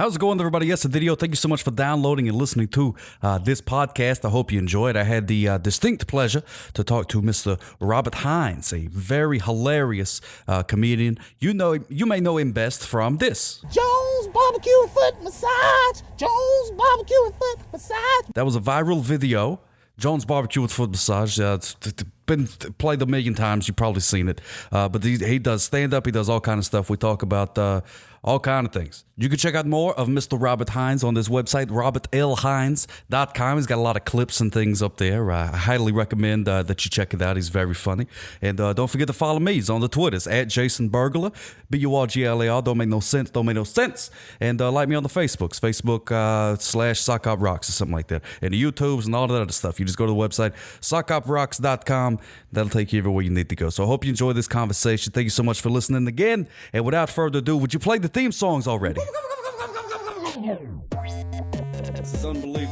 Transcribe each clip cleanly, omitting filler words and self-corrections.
How's it going, everybody? Yes, a video. Thank you so much for downloading and listening to this podcast. I hope you enjoyed. I had the distinct pleasure to talk to Mr. Robert Hines, a very hilarious comedian. You may know him best from this. Jones BBQ and Foot Massage. Jones BBQ and Foot Massage. That was a viral video. Jones BBQ with Foot Massage. It's been played a million times. You've probably seen it. But he does stand-up. He does all kind of stuff. We talk about all kind of things. You can check out more of Mr. Robert Hines on this website, robertlhines.com. He's got a lot of clips and things up there. I highly recommend that you check it out. He's very funny. And don't forget to follow me. He's on the Twitters, at Jason Burglar, Burglar. Don't make no sense. And like me on the Facebooks, Facebook Sock Op Rocks or something like that. And the YouTubes and all that other stuff. You just go to the website, sockoprocks.com. That'll take you everywhere you need to go. So I hope you enjoy this conversation. Thank you so much for listening again. And without further ado, would you play the theme songs already? This is unbelievable.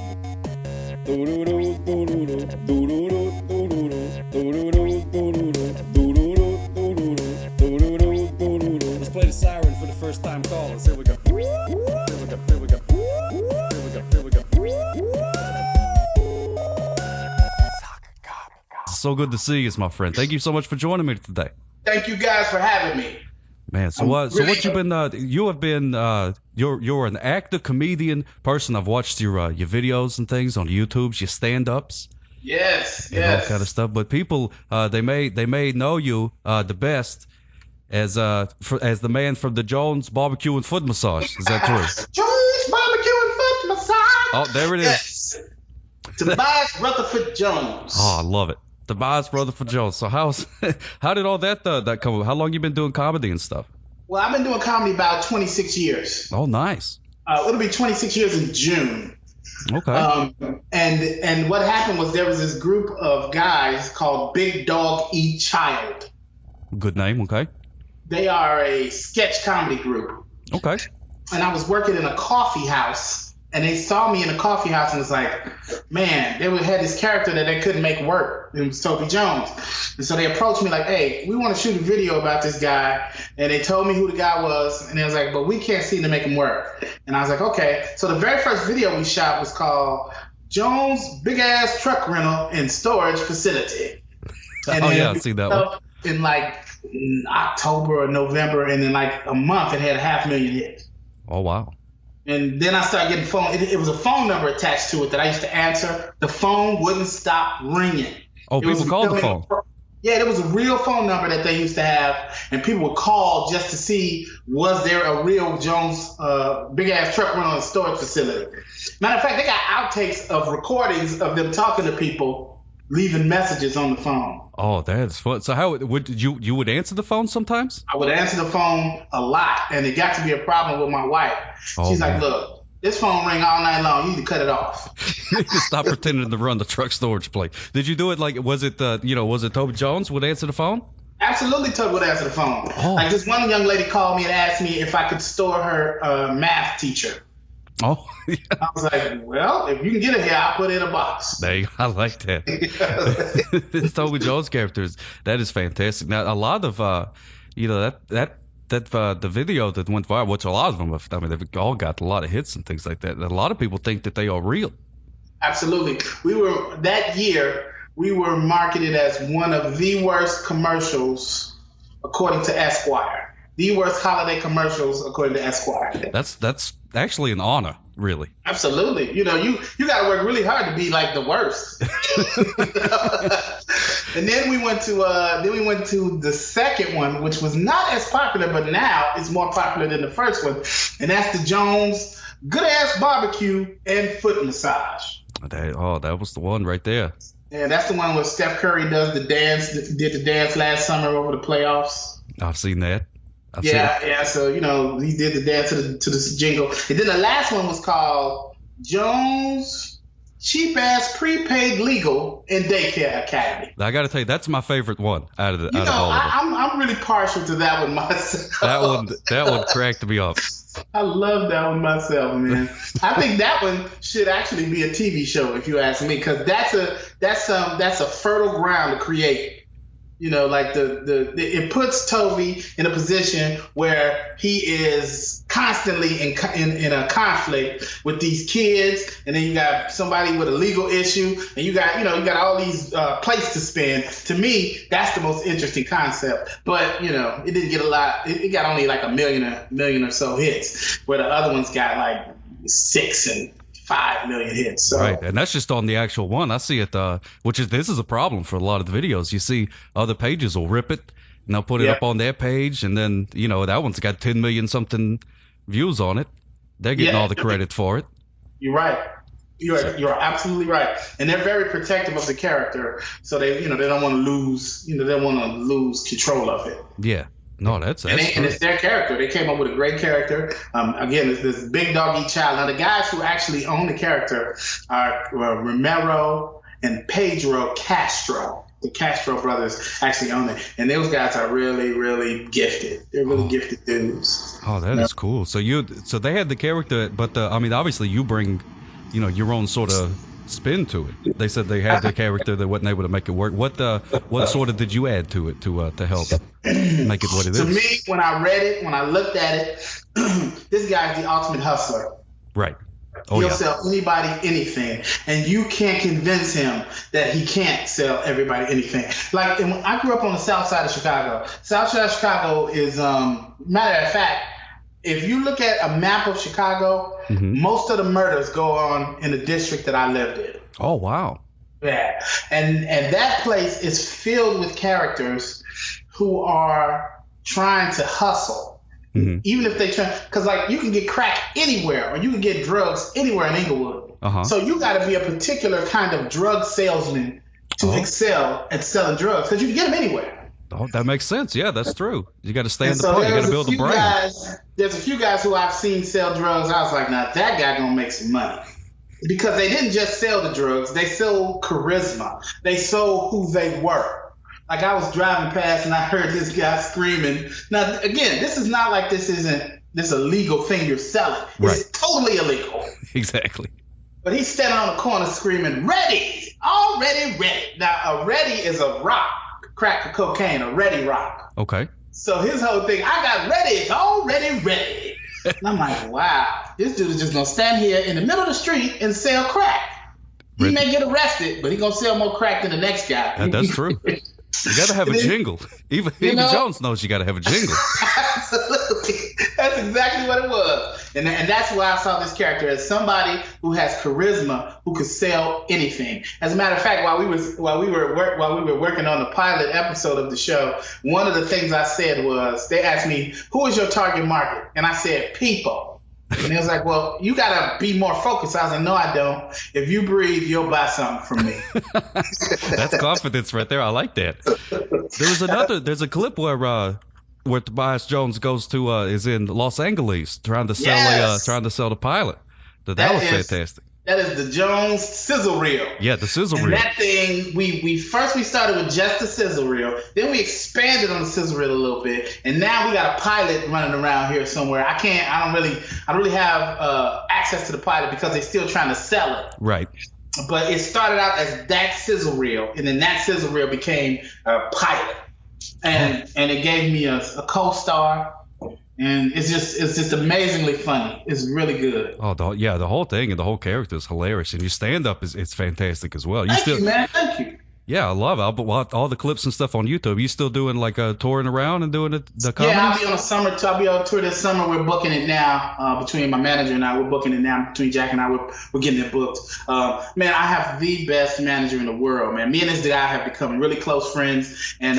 Let's play the siren for the first time callers. Here we go. So good to see you, my friend. Thank you so much for joining me today. Thank you guys for having me. Man, so what you've been? You have been. You're an active comedian person. I've watched your videos and things on YouTube's, your stand-ups. Yes, and all kind of stuff. But people, they may know you the best as the man from the Jones BBQ and Foot Massage. Is that true? Jones BBQ and Foot Massage. Oh, there it is. Yes. Tobias Rutherford Jones. Oh, I love it. Tobias Rutherford Jones. So how did all that come up? How long you been doing comedy and stuff? Well, I've been doing comedy about 26 years. Oh, nice. It'll be 26 years in June. Okay. And what happened was there was this group of guys called Big Dog Eat Child. Good name. Okay. They are a sketch comedy group. Okay. And I was working in a coffee house. And they saw me in a coffee house and was like, man, they had this character that they couldn't make work. It was Toby Jones. And so they approached me like, hey, we want to shoot a video about this guy. And they told me who the guy was. And they was like, but we can't seem to make him work. And I was like, okay. So the very first video we shot was called Jones Big Ass Truck Rental and Storage Facility. And I see that one. In like October or November, and in like a month, it had 500,000 hits. Oh, wow. And then I started getting phone. It was a phone number attached to it that I used to answer. The phone wouldn't stop ringing. Oh, people called the phone. Yeah, there was a real phone number that they used to have, and people would call just to see was there a real Jones big ass truck rental and storage facility. Matter of fact, they got outtakes of recordings of them talking to people, leaving messages on the phone. Oh, that's fun. So how would you would answer the phone sometimes? I would answer the phone a lot, and it got to be a problem with my wife. She's like, look, this phone ring all night long. You need to cut it off. Stop pretending to run the truck storage place. Did you do it like, was it Toby Jones would answer the phone? Absolutely, Toby would answer the phone. Oh. Like this one young lady called me and asked me if I could store her math teacher. Oh, yeah. I was like, well, if you can get it here, I'll put it in a box. I like that. It's Toby Jones characters. That is fantastic. Now, a lot of, the video that went viral, which a lot of them, they've all got a lot of hits and things like that. A lot of people think that they are real. Absolutely. That year, we were marketed as one of the worst commercials, according to Esquire. The worst holiday commercials, according to Esquire. That's actually an honor, really. Absolutely. You got to work really hard to be like the worst. And then we went to the second one, which was not as popular, but now it's more popular than the first one, and that's the Jones Good Ass BBQ and Foot Massage. That was the one right there. Yeah, that's the one where Steph Curry did the dance last summer over the playoffs. I've seen that. Yeah. So he did the dance to this jingle, and then the last one was called Jones Cheap Ass Prepaid Legal and Daycare Academy. I got to tell you, that's my favorite one out of all of them. I'm really partial to that one myself. That one cracked me up. I love that one myself, man. I think that one should actually be a TV show, if you ask me, because that's a fertile ground to create Like it puts Toby in a position where he is constantly in a conflict with these kids, and then you got somebody with a legal issue, and you got all these plates to spin. To me, that's the most interesting concept. But it didn't get a lot. It got only like a million or so hits, where the other ones got like 6 and 5 million hits. So. Right, and that's just on the actual one. I see it, this is a problem for a lot of the videos. You see other pages will rip it, and they'll put it up on their page, and then, that one's got 10 million something views on it. They're getting all the credit for it. You're right. You're absolutely right. And they're very protective of the character, so they don't want to lose, they don't want to lose control of it. Yeah. No, that's and it's their character. They came up with a great character. Again, it's this big doggy child. Now, the guys who actually own the character are Romero and Pedro Castro. The Castro brothers actually own it, and those guys are really, really gifted. They're really gifted dudes. Oh, that is cool. So they had the character, but obviously you bring, your own sort of spin to it. They said they had the character that wasn't able to make it work. What sort of did you add to it to help make it what it is? To me, when I read it, when I looked at it, this guy's the ultimate hustler. Right. He'll sell anybody anything, and you can't convince him that he can't sell everybody anything. Like, and when I grew up on the south side of Chicago. South side of Chicago is, matter of fact, if you look at a map of Chicago, most of the murders go on in the district that I lived in. Oh, wow. Yeah. And that place is filled with characters who are trying to hustle. Even if they try, because like you can get crack anywhere, or you can get drugs anywhere in Inglewood. So you got to be a particular kind of drug salesman to excel at selling drugs, because you can get them anywhere. Oh, that makes sense. Yeah, that's true. You got to stay in the point. You got to build a brand. There's a few guys who I've seen sell drugs. I was like, now that guy gonna make some money, because they didn't just sell the drugs; they sold charisma. They sold who they were. Like, I was driving past and I heard this guy screaming. Now, again, this is not like this isn't this illegal thing you're selling. It's totally illegal. Exactly. But he's standing on the corner screaming, "Ready! Already ready!" Now, a ready is a rock. Crack or cocaine, a ready rock. Okay. So his whole thing, I got ready, it's already ready. And I'm like, wow, this dude is just gonna stand here in the middle of the street and sell crack. He may get arrested, but he's gonna sell more crack than the next guy. That's true. You got to have a jingle. Even Jones knows you got to have a jingle. Absolutely. That's exactly what it was. And that's why I saw this character as somebody who has charisma, who could sell anything. As a matter of fact, while we were working on the pilot episode of the show, one of the things I said was, they asked me, "Who is your target market?" And I said, "People." And he was like, "Well, you got to be more focused." I was like, "No, I don't. If you breathe, you'll buy something from me." That's confidence right there. I like that. There's a clip where Tobias Jones goes to is in Los Angeles trying to sell the pilot. That was fantastic. That is the Jones sizzle reel. Yeah, the sizzle and reel. That thing, we started with just the sizzle reel. Then we expanded on the sizzle reel a little bit, and now we got a pilot running around here somewhere. I don't really have access to the pilot because they're still trying to sell it. Right. But it started out as that sizzle reel, and then that sizzle reel became a pilot, and it gave me a co-star. And it's just amazingly funny. It's really good. Oh, the whole thing and the whole character is hilarious. And your stand-up is fantastic as well. Thank you, man. Thank you. Yeah, I love it. But all the clips and stuff on YouTube. You still doing like touring around and doing the comedy? Yeah, I'll be on a summer tour. I'll be on tour this summer. We're booking it now. Between my manager and I, we're booking it now. Between Jack and I, we're getting it booked. Man, I have the best manager in the world, man. Me and this guy have become really close friends. And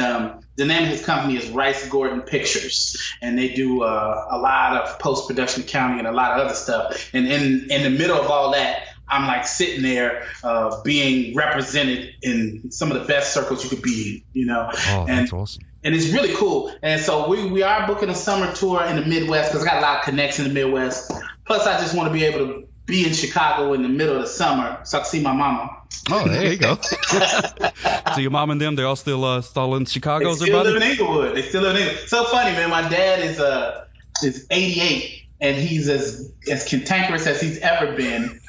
the name of his company is Rice Gordon Pictures, and they do a lot of post-production accounting and a lot of other stuff. And in the middle of all that, I'm like sitting there being represented in some of the best circles you could be in, Oh, that's awesome. And it's really cool. And so we are booking a summer tour in the Midwest because I got a lot of connects in the Midwest. Plus, I just want to be able to be in Chicago in the middle of the summer so I can see my mama. Oh, there you go. So your mom and them, they're all still in Chicago? They still live in Inglewood. So funny, man. My dad is 88, and he's as cantankerous as he's ever been.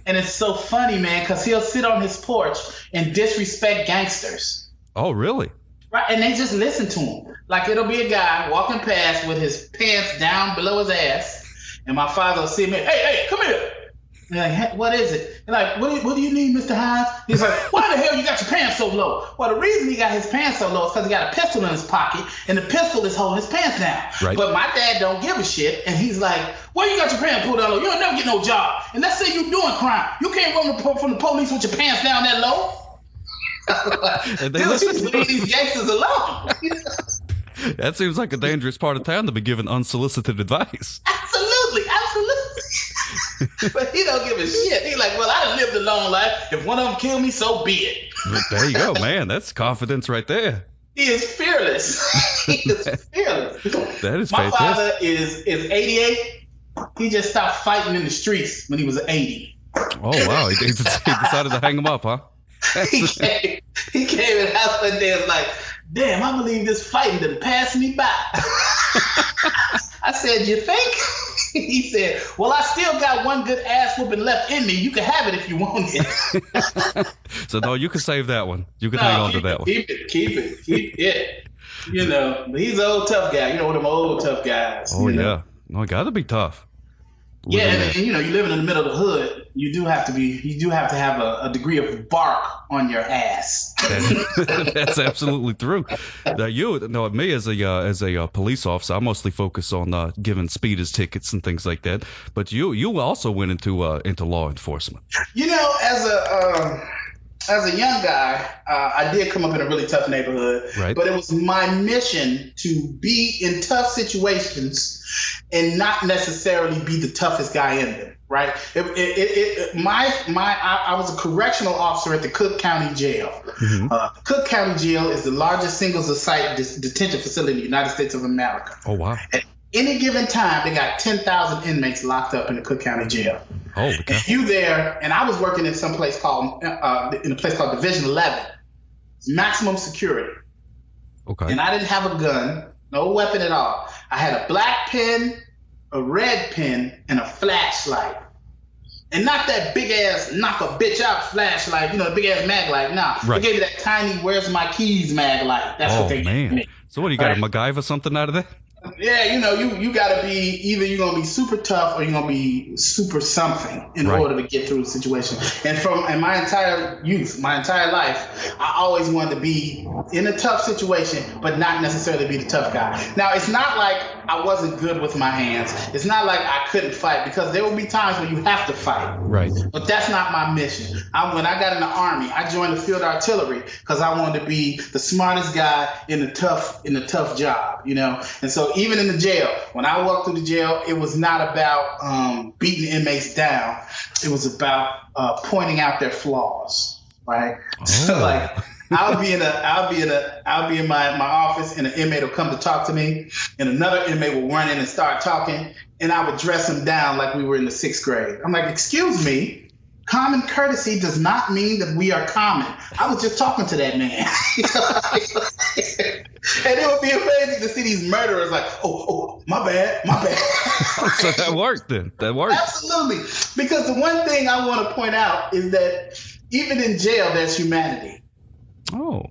And it's so funny, man, because he'll sit on his porch and disrespect gangsters. Oh, really? Right, and they just listen to him. Like it'll be a guy walking past with his pants down below his ass, and my father will see me. Hey, come here. And like, hey, what is it? And like, what do you need, Mr. Hines? He's like, why the hell you got your pants so low? Well, the reason he got his pants so low is because he got a pistol in his pocket, and the pistol is holding his pants down. Right. But my dad don't give a shit, and he's like, why you got your pants pulled down low? You'll never get no job. And let's say you doing crime. You can't run from the police with your pants down that low. And they Dude, listen. leave these gangsters alone. That seems like a dangerous part of town to be given unsolicited advice. Absolutely. But he don't give a shit. He's like, well, I done lived a long life. If one of them kill me, so be it. But there you go, man. That's confidence right there. He is fearless. He is fearless. That is My fantastic. father is 88. He just stopped fighting in the streets when he was 80. Oh, wow. He decided to hang him up, huh? He came in the house one day and was like, damn, I believe this fighting done passed me by. I said, you think? He said, well, I still got one good ass whooping left in me. You can have it if you want it. So, no, you can save that one. You can hang on to that one. Keep it. You know, but he's an old tough guy. You know, one of them old tough guys. Oh, you know? yeah. No, it got to be tough. Yeah, and you know, you're living in the middle of the hood. You do have to have a degree of bark on your ass. That's absolutely true. Now, me as a police officer, I mostly focus on giving speeders tickets and things like that. But you also went into law enforcement. You know, as a young guy, I did come up in a really tough neighborhood. Right. But it was my mission to be in tough situations and not necessarily be the toughest guy in them. Right. I was a correctional officer at the Cook County Jail. Mm-hmm. The Cook County Jail is the largest single-site detention facility in the United States of America. Oh, wow. At any given time, they got 10,000 inmates locked up in the Cook County Jail. Oh, okay. And you there, and I was working in some place called in a place called Division 11, maximum security. Okay. And I didn't have a gun, no weapon at all. I had a black pen, a red pen, and a flashlight. And not that big ass knock a bitch out flashlight, the big ass mag light. Nah, Right. They gave me that tiny "Where's my keys" mag light. That's what they gave me. So what, you got Right. a MacGyver something out of that? Yeah, you gotta be either you're gonna be super tough or you're gonna be super something in Right. order to get through the situation. And in my entire youth, my entire life, I always wanted to be in a tough situation, but not necessarily be the tough guy. Now, it's not like I wasn't good with my hands. It's not like I couldn't fight, because there will be times when you have to fight. Right. But that's not my mission. When I got in the Army, I joined the field artillery because I wanted to be the smartest guy in the tough job, And so even in the jail, when I walked through the jail, it was not about beating inmates down. It was about pointing out their flaws, right? Oh. So like, I'll be in my office, and an inmate will come to talk to me, and another inmate will run in and start talking, and I would dress him down like we were in the 6th grade. I'm like, excuse me. Common courtesy does not mean that we are common. I was just talking to that man. And it would be amazing to see these murderers like, oh, my bad. So that worked then. That worked. Absolutely. Because the one thing I want to point out is that even in jail, there's humanity. Oh.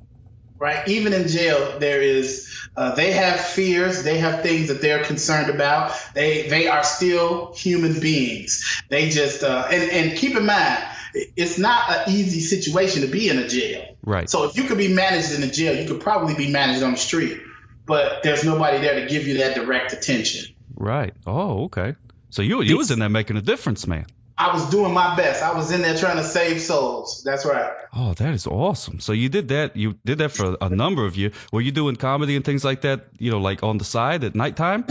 Right? Even in jail, there is, they have fears. They have things that they're concerned about. They are still human beings. They just, and keep in mind, it's not an easy situation to be in a jail. Right. So if you could be managed in a jail, you could probably be managed on the street, but there's nobody there to give you that direct attention. Right. Oh, okay. So you was in there making a difference, man. I was doing my best. I was in there trying to save souls. That's right. Oh, that is awesome. So you did that. You did that for a number of years. Were you doing comedy and things like that, like on the side at nighttime?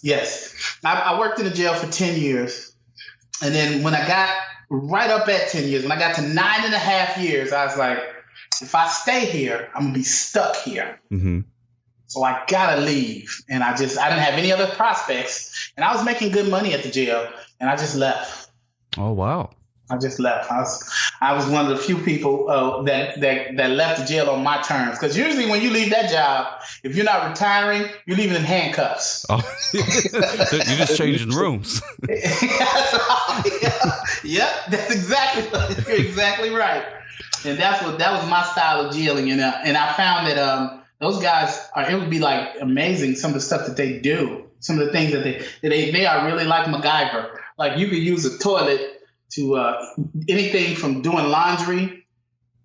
Yes. I worked in the jail for 10 years. And then when I got right up at 10 years, when I got to 9.5 years, I was like, if I stay here, I'm going to be stuck here. Mm-hmm. So I got to leave. And I didn't have any other prospects. And I was making good money at the jail. And I just left. Oh, wow. I just left. I was one of the few people that left the jail on my terms. Because usually when you leave that job, if you're not retiring, you're leaving in handcuffs. Oh, you're just changing rooms. Yep, that's exactly. You're exactly right. And that was my style of jailing. And I found that Those guys are. It would be like amazing some of the stuff that they do. Some of the things that they are really like MacGyver. Like you could use a toilet to anything from doing laundry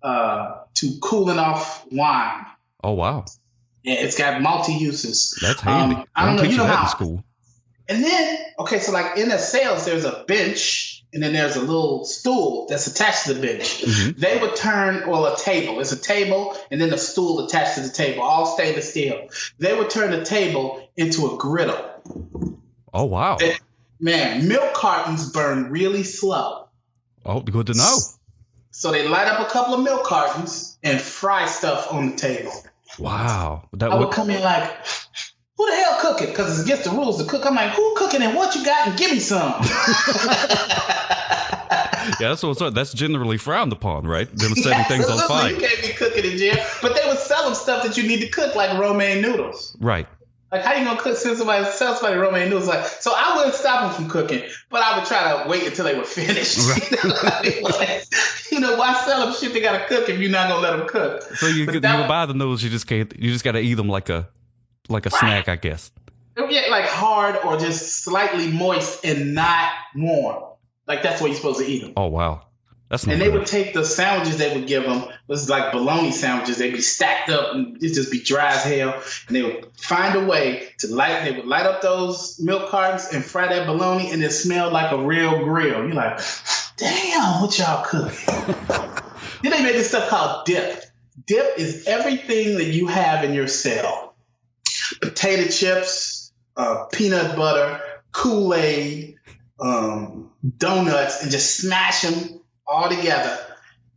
to cooling off wine. Oh wow! Yeah, it's got multi uses. That's handy. I don't know. You know that how? in school. And then so like in the sales, there's a bench, and then there's a little stool that's attached to the bench. Mm-hmm. They would turn a table. It's a table, and then a stool attached to the table, all stainless steel. They would turn the table into a griddle. Oh wow! Man, milk cartons burn really slow. Oh, good to know. So they light up a couple of milk cartons and fry stuff on the table. Wow. I would come in like, who the hell cooking? Because it's against the rules to cook. I'm like, who cooking and what you got and give me some. Yeah, that's generally frowned upon, right? Them setting things on fire. You can't be cooking in jail. But they would sell them stuff that you need to cook, like romaine noodles. Right. Like, how you gonna sell somebody romaine noodles? Like, so I wouldn't stop them from cooking, but I would try to wait until they were finished. Right. Why sell them shit they gotta cook if you're not gonna let them cook? So you buy the noodles, you just gotta eat them like a snack, I guess. Yeah, like hard or just slightly moist and not warm. Like that's what you're supposed to eat them. Oh wow. And they would take the sandwiches they would give them. It was like bologna sandwiches. They'd be stacked up and it'd just be dry as hell. And they would find a way to light up those milk cartons and fry that bologna, and it smelled like a real grill. You're like, damn, what y'all cooking? Then they made this stuff called dip. Dip is everything that you have in your cell. Potato chips, peanut butter, Kool-Aid, donuts, and just smash them all together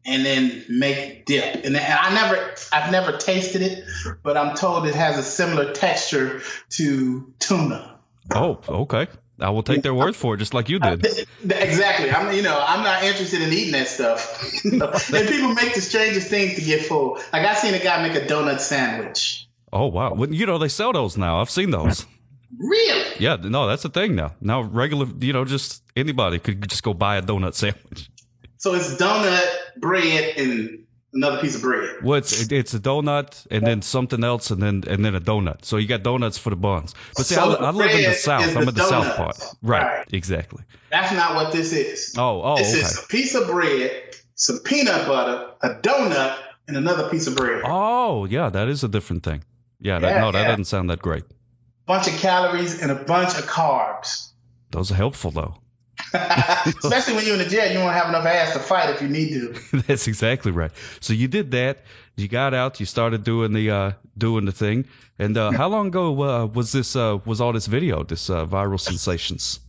and then make dip. And I've never tasted it, but I'm told it has a similar texture to tuna. Oh, okay. I will take their word for it, just like you did. Exactly. I'm not interested in eating that stuff. And people make the strangest things to get full. Like I seen a guy make a donut sandwich. Oh wow. Well, they sell those now. I've seen those. Really? Yeah, no, that's a thing now. Now regular, just anybody could just go buy a donut sandwich. So it's donut, bread, and another piece of bread. Well, it's a donut and then something else and then a donut. So you got donuts for the buns. But see, so I live in the South. I'm in the South donuts. part. Right. Exactly. That's not what this is. This is a piece of bread, some peanut butter, a donut, and another piece of bread. Oh, yeah, that is a different thing. Yeah, that doesn't sound that great. Bunch of calories and a bunch of carbs. Those are helpful, though. Especially when you're in the jail, you won't have enough ass to fight if you need to. That's exactly right. So you did that. You got out. You started doing the thing. And how long ago was all this video, this viral sensations?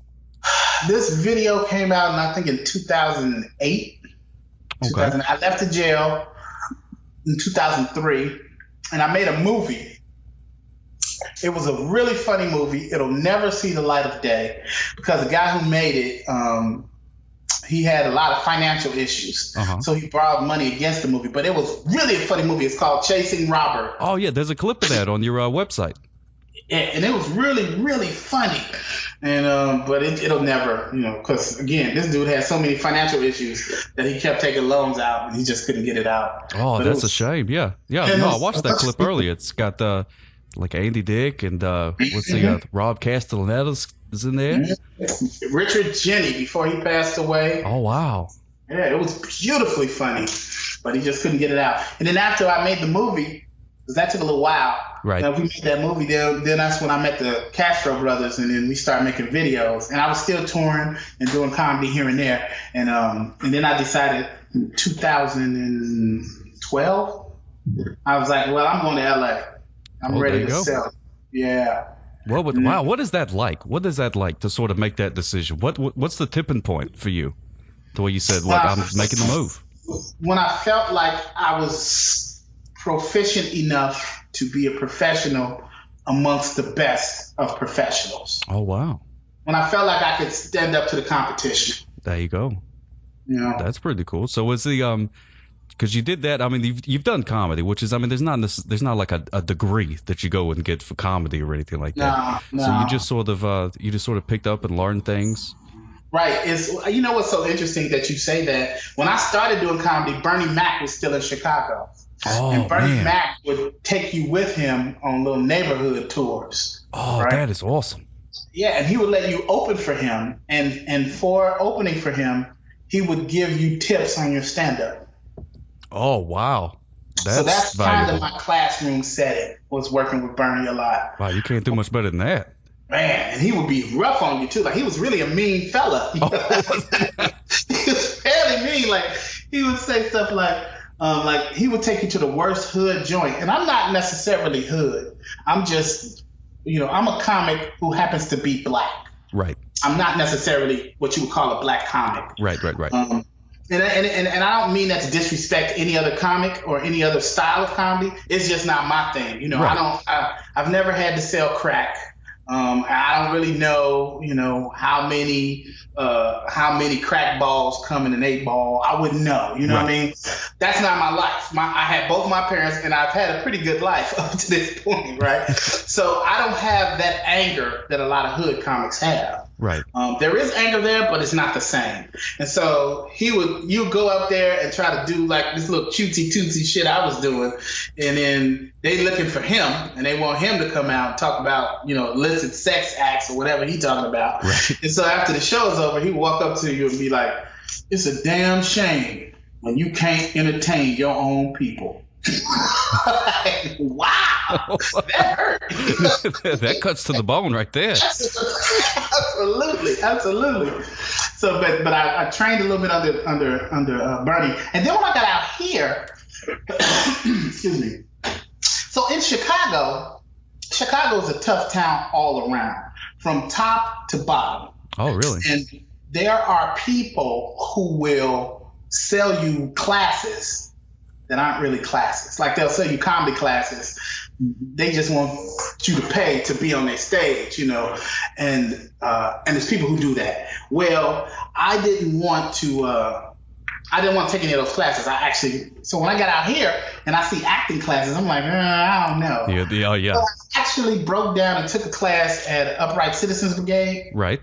This video came out, I think, in 2008. Okay. I left the jail in 2003, and I made a movie. It was a really funny movie. It'll never see the light of day because the guy who made it, he had a lot of financial issues. Uh-huh. So he borrowed money against the movie. But it was really a funny movie. It's called Chasing Robert. Oh, yeah. There's a clip of that on your website. And it was really, really funny. And but it'll never, because, again, this dude had so many financial issues that he kept taking loans out and he just couldn't get it out. Oh, that's a shame. Yeah. Yeah. No, I watched that clip earlier. It's got like Andy Dick and Rob Castellaneta is in there. Richard Jenney before he passed away. Oh, wow. Yeah, it was beautifully funny, but he just couldn't get it out. And then after I made the movie, because that took a little while. Right. We made that movie. Then that's when I met the Castro brothers, and then we started making videos. And I was still touring and doing comedy here and there. And then I decided in 2012, I was like, well, I'm going to LA. I'm ready to sell. Yeah. Well, wow, what is that like? What is that like to sort of make that decision? What's the tipping point for you, to where you said, "Look, I'm making the move"? When I felt like I was proficient enough to be a professional amongst the best of professionals. Oh wow! When I felt like I could stand up to the competition. There you go. That's pretty cool. So was the because you did that. I mean, you've done comedy, which is, I mean, there's not like a degree that you go and get for comedy or anything like that. No. So you just sort of picked up and learned things. Right. It's what's so interesting that you say that. When I started doing comedy, Bernie Mac was still in Chicago. Oh, and Bernie man. Mac would take you with him on little neighborhood tours. Oh, right? that is awesome. Yeah, and he would let you open for him, and for opening for him, he would give you tips on your stand-up. Oh, wow. So that's kind valuable. of my classroom setting, was working with Bernie a lot. Wow, you can't do much better than that. Man, and he would be rough on you too. Like, he was really a mean fella. He was fairly mean. Like, he would say stuff like he would take you to the worst hood joint. And I'm not necessarily hood. I'm just, I'm a comic who happens to be black. Right. I'm not necessarily what you would call a black comic. Right. And I don't mean that to disrespect any other comic or any other style of comedy. It's just not my thing. Right. I've never had to sell crack. I don't really know, how many crack balls come in an 8-ball. I wouldn't know. You know what I mean? That's not my life. I had both my parents, and I've had a pretty good life up to this point, right? So I don't have that anger that a lot of hood comics have. Right. There is anger there, but it's not the same. And so you go up there and try to do like this little cutesy tootsy shit I was doing, and then they looking for him, and they want him to come out and talk about illicit sex acts or whatever he talking about. Right. And so after the show's over, he walk up to you and be like, "It's a damn shame when you can't entertain your own people." Like, wow, that hurt. That cuts to the bone right there. Absolutely. So, but I trained a little bit under Bernie, and then when I got out here, excuse me. So in Chicago is a tough town all around, from top to bottom. Oh, really? And there are people who will sell you classes that aren't really classes. Like, they'll sell you comedy classes. They just want you to pay to be on their stage, and there's people who do that. Well, I didn't want to take any of those classes. So when I got out here and I see acting classes, I'm like, I don't know. Yeah. So I actually broke down and took a class at Upright Citizens Brigade. Right.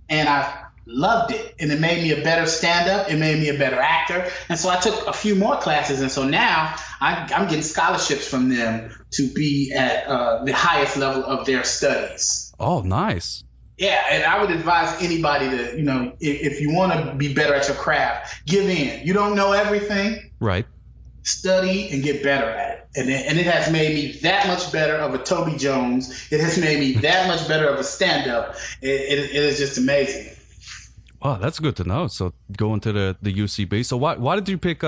And I loved it, and it made me a better stand-up. It made me a better actor, and so I took a few more classes, and so now I'm getting scholarships from them to be at the highest level of their studies. Oh, nice. Yeah, and I would advise anybody to, if you want to be better at your craft, give in. You don't know everything. Right. Study and get better at it. And it has made me that much better of a Toby Jones. It has made me that much better of a stand-up. It is just amazing. Wow, that's good to know. So going to the UCB. So why did you pick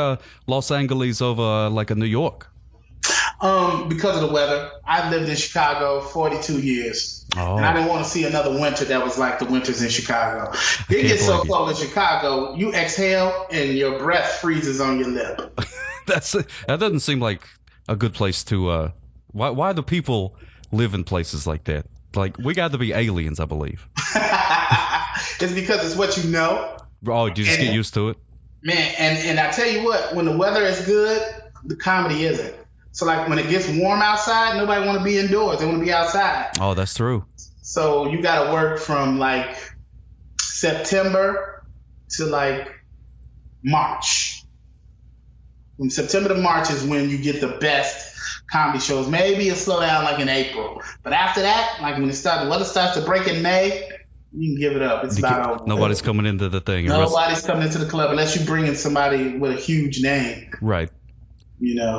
Los Angeles over like a New York? Because of the weather. I lived in Chicago 42 years. Oh. And I didn't want to see another winter that was like the winters in Chicago. It gets so cold in Chicago, you exhale and your breath freezes on your lip. That doesn't seem like a good place to. Why do people live in places like that? Like, we got to be aliens, I believe. It's because it's what you know. Oh, you just get used to it? Man, and I tell you what, when the weather is good, the comedy isn't. So like when it gets warm outside, nobody want to be indoors. They want to be outside. Oh, that's true. So you got to work from like September to like March. From September to March is when you get the best comedy shows. Maybe it'll slow down like in April. But after that, like when the weather starts to break in May, you can give it up. It's about over. Nobody's coming into the thing. Nobody's coming into the club unless you bring in somebody with a huge name. Right.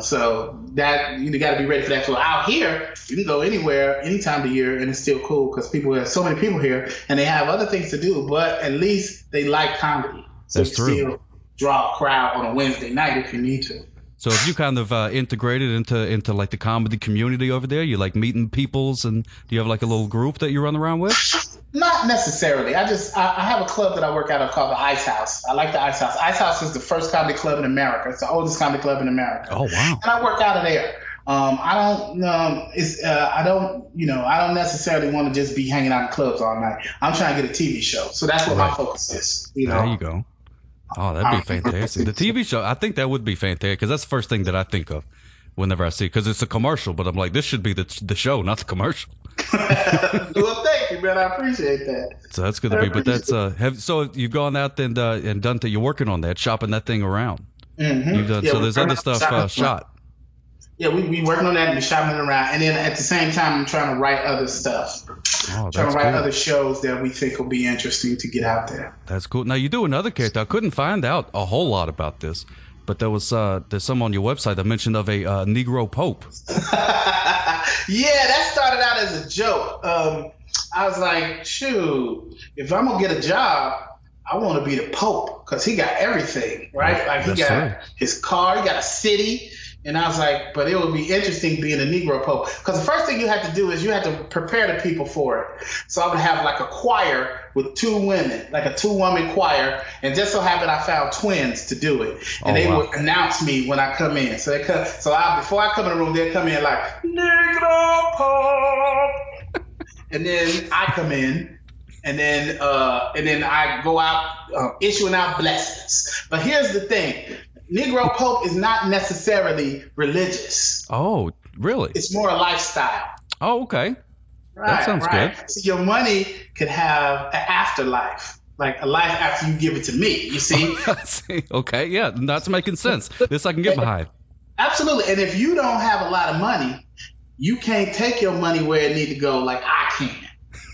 So that you got to be ready for that. So out here, you can go anywhere, any time of the year, and it's still cool because people have so many people here, and they have other things to do. But at least they like comedy, so that's you true. Still draw a crowd on a Wednesday night if you need to. So have you kind of integrated into like the comedy community over there? You like meeting peoples, and do you have like a little group that you run around with? Not necessarily. I have a club that I work out of called the Ice House. I like the Ice House. Ice House is the first comedy club in America. It's the oldest comedy club in America. Oh, wow. And I work out of there. I don't necessarily want to just be hanging out in clubs all night. I'm trying to get a TV show. So that's what my focus is. There you go. Oh, that'd be fantastic. The TV show, I think that would be fantastic because that's the first thing that I think of whenever I see it, because it's a commercial, but I'm like, this should be the show, not the commercial. Well, thank you, man. I appreciate that. So that's good to be. But that's so you've gone out and done you're working on that, shopping that thing around. Mm-hmm. You've done, so there's other stuff shot. Yeah, we working on that and we shopping it around. And then at the same time, I'm trying to write other stuff. Oh, trying to write cool. other shows that we think will be interesting to get out there. That's cool. Now you do another character. I couldn't find out a whole lot about this, but there's some on your website that mentioned of a Negro Pope. Yeah, that started out as a joke. I was like, shoot, if I'm gonna get a job, I want to be the Pope because he got everything, right? Like he got his car, he got a city. And I was like, but it would be interesting being a Negro Pope. Because the first thing you have to do is you have to prepare the people for it. So I would have like a choir with 2 women, like a 2-woman choir. And just so happened I found twins to do it. And they would announce me when I come in. So before I come in the room, they'd come in like, Negro Pope. And then I come in. And then I go out issuing out blessings. But here's the thing. Negro Pope is not necessarily religious. Oh, really? It's more a lifestyle. Oh, okay. Right, that sounds good. So your money could have an afterlife, like a life after you give it to me, you see? Okay, yeah, that's making sense. This I can get behind. Absolutely. And if you don't have a lot of money, you can't take your money where it need to go like I can.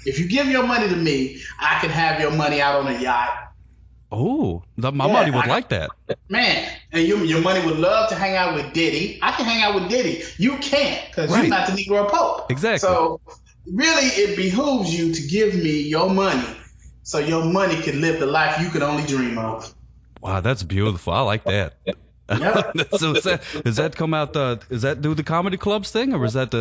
If you give your money to me, I can have your money out on a yacht. Oh, my money would like that. Man, and your money would love to hang out with Diddy. I can hang out with Diddy. You can't because you're not the Negro Pope. Exactly. So really it behooves you to give me your money so your money can live the life you could only dream of. Wow, that's beautiful. I like that. Yep. So does that come out, is that do the comedy clubs thing or is that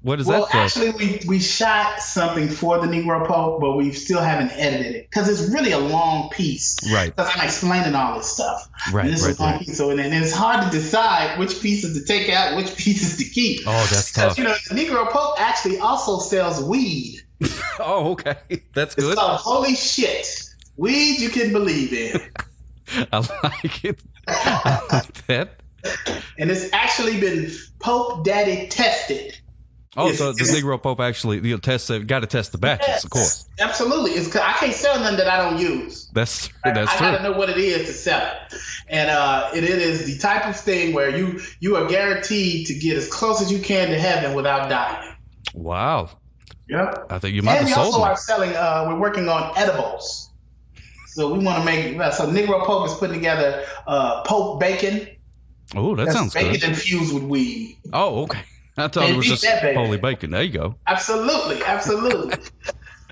what is that? Well, actually, we shot something for the Negro Pope, but we still haven't edited it because it's really a long piece. Right. Because I'm explaining all this stuff. Right. And this is a long piece. So, and it's hard to decide which pieces to take out, which pieces to keep. Oh, that's tough. Because, the Negro Pope actually also sells weed. Oh, okay. That's good. It's called Holy Shit. Weed you can believe in. I like it. I like that. And it's actually been Pope Daddy tested. Oh, so the Negro Pope actually got to test the batches, yes, of course. Absolutely. I can't sell nothing that I don't use. That's I true. got to know what it is to sell it. And it is the type of thing where you are guaranteed to get as close as you can to heaven without dying. Wow. Yep. I think you might have sold And we also me. are selling, we're working on edibles. So we want to so Negro Pope is putting together Pope bacon. Oh, that sounds good. Bacon infused with weed. Oh, okay. I thought it was just holy bacon. There you go. Absolutely.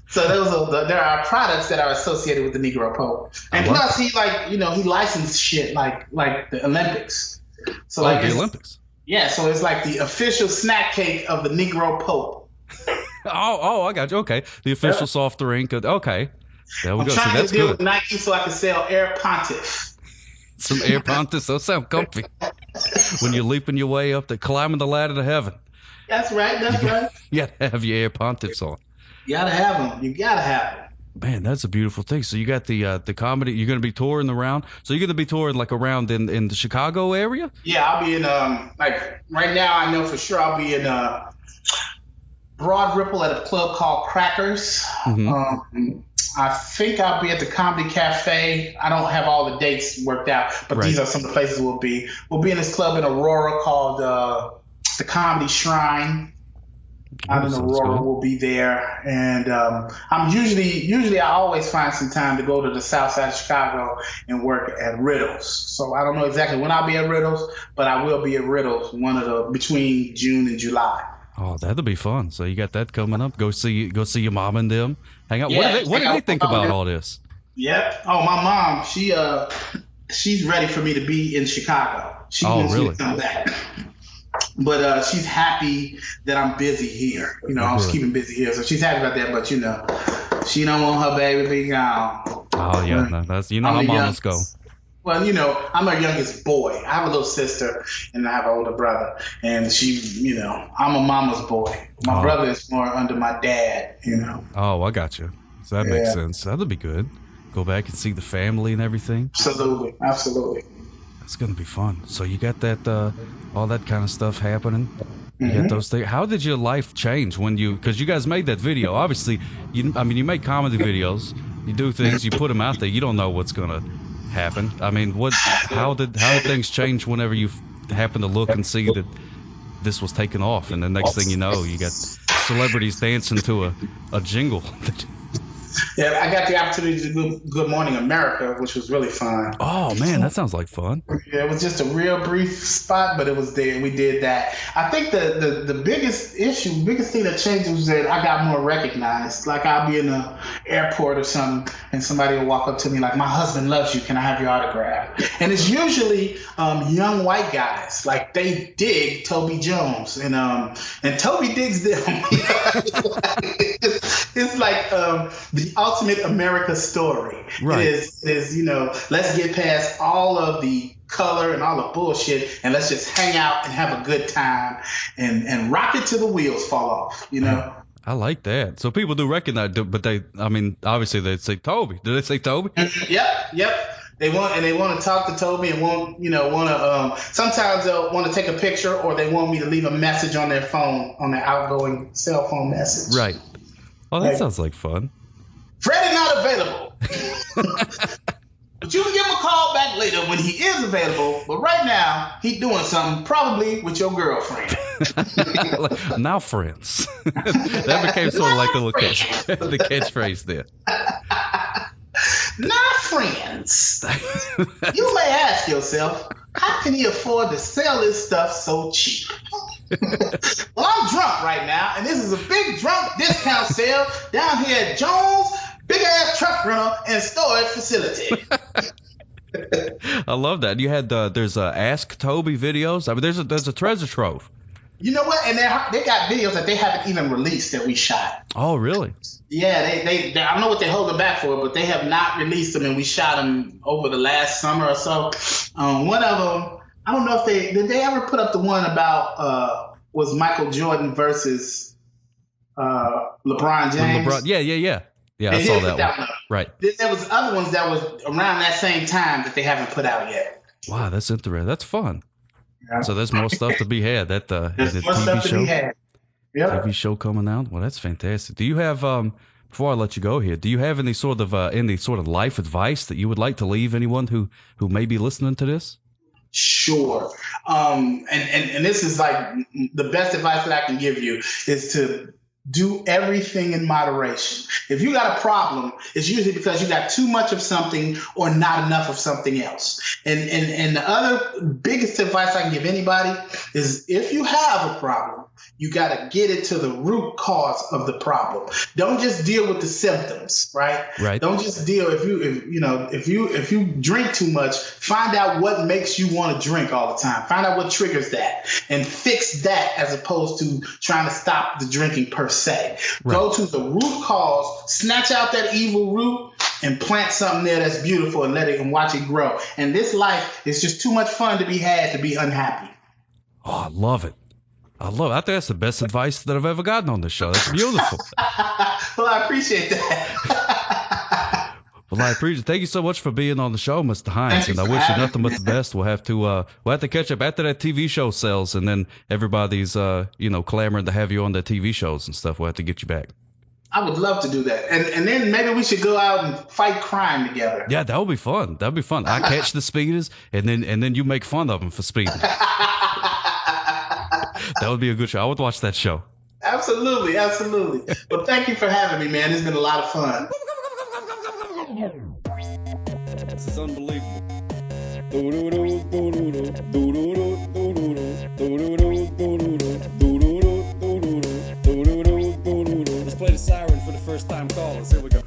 So there are products that are associated with the Negro Pope, and plus he he licensed shit like the Olympics. So the Olympics. Yeah, so it's like the official snack cake of the Negro Pope. Oh, I got you. Okay, the official soft drink. Okay, there we go. I'm trying that's to deal good. with Nike so I can sell Air Pontiff. Some Air Pontiffs. Those sound comfy. When you're leaping your way up, climbing the ladder to heaven. That's right. You gotta have your Air Pontiffs on. You gotta have them. You gotta have them. Man, that's a beautiful thing. So you got the comedy. You're gonna be touring around. So you're gonna be touring around in the Chicago area. Yeah, I'll be in right now. I know for sure I'll be in Broad Ripple at a club called Crackers. Mm-hmm. I think I'll be at the Comedy Cafe. I don't have all the dates worked out, but these are some of the places we'll be. We'll be in this club in Aurora called the Comedy Shrine. Out in Aurora, we'll be there, and I'm usually I always find some time to go to the South Side of Chicago and work at Riddles. So I don't know exactly when I'll be at Riddles, but I will be at Riddles between June and July. Oh, that'll be fun. So you got that coming up. Go see your mom and them. Hang out. Yeah, what do they think about all this? Yep. Oh, my mom, she's ready for me to be in Chicago. She wants me to come back. But she's happy that I'm busy here. I'm just keeping busy here. So she's happy about that, but she don't want her baby to be gone. Oh yeah, no, that's how mamas go. Well, I'm her youngest boy. I have a little sister and I have an older brother. And I'm a mama's boy. My brother is more under my dad, Oh, I got you. So that makes sense. That'll be good. Go back and see the family and everything. Absolutely. It's going to be fun. So you got that, all that kind of stuff happening. You got those things. How did your life change because you guys made that video? Obviously, you make comedy videos. You do things, you put them out there. You don't know what's going to happen. I mean, how did things change whenever you happen to look and see that this was taking off, and the next thing you know, you got celebrities dancing to a jingle. Yeah, I got the opportunity to do Good Morning America, which was really fun. Oh man, that sounds like fun. Yeah, it was just a real brief spot, but it was there. We did that. I think the biggest thing that changed was that I got more recognized. Like I'll be in an airport or something, and somebody will walk up to me like, "My husband loves you. Can I have your autograph?" And it's usually young white guys. Like they dig Toby Jones, and Toby digs them. It's like the ultimate America story. Right. It is, let's get past all of the color and all the bullshit and let's just hang out and have a good time and rock it till the wheels fall off, I like that. So people do recognize, but obviously they say Toby. Do they say Toby? Yep. They want to talk to Toby and want to. Sometimes they'll want to take a picture or they want me to leave a message on their phone, on their outgoing cell phone message. Right. Oh, that sounds like fun. Freddie not available. But you can give him a call back later when he is available. But right now, he's doing something probably with your girlfriend. Now friends. That became sort of like the catchphrase there. Not friends. You may ask yourself, how can he afford to sell his stuff so cheap? Well, I'm drunk right now, and this is a big drunk discount sale down here at Jones Big Ass Truck Rental and Storage Facility. I love that. You had there's Ask Toby videos. I mean, there's a treasure trove. You know what? And they got videos that they haven't even released that we shot. Oh, really? Yeah, they I don't know what they're holding back for, but they have not released them, and we shot them over the last summer or so. One of them, I don't know if did they ever put up the one about was Michael Jordan versus LeBron James? Yeah, I saw that one. Right. There was other ones that was around that same time that they haven't put out yet. Wow, that's interesting. That's fun. Yeah. So there's more stuff to be had. There's more stuff to be had. Yep. TV show coming out. Well, that's fantastic. Do you have before I let you go here, do you have any sort of life advice that you would like to leave anyone who may be listening to this? Sure. And this is like the best advice that I can give you is to do everything in moderation. If you got a problem, it's usually because you got too much of something or not enough of something else. And the other biggest advice I can give anybody is if you have a problem, you got to get it to the root cause of the problem. Don't just deal with the symptoms, right? Right. Don't just deal if you drink too much, find out what makes you want to drink all the time. Find out what triggers that and fix that as opposed to trying to stop the drinking per se. Right. Go to the root cause, snatch out that evil root and plant something there that's beautiful and let it and watch it grow. And this life is just too much fun to be had to be unhappy. Oh, I love it. I think that's the best advice that I've ever gotten on this show. That's beautiful. Well, I appreciate that. Well, I appreciate it. Thank you so much for being on the show, Mr. Hines. And I wish you nothing but the best. We'll have to catch up after that TV show sells, and then everybody's clamoring to have you on their TV shows and stuff. We'll have to get you back. I would love to do that, and then maybe we should go out and fight crime together. Yeah, that would be fun. That'd be fun. I catch the speeders, and then you make fun of them for speeding. That would be a good show. I would watch that show. Absolutely. Well, thank you for having me, man. It's been a lot of fun. This is unbelievable. Let's play the siren for the first time callers. Here we go.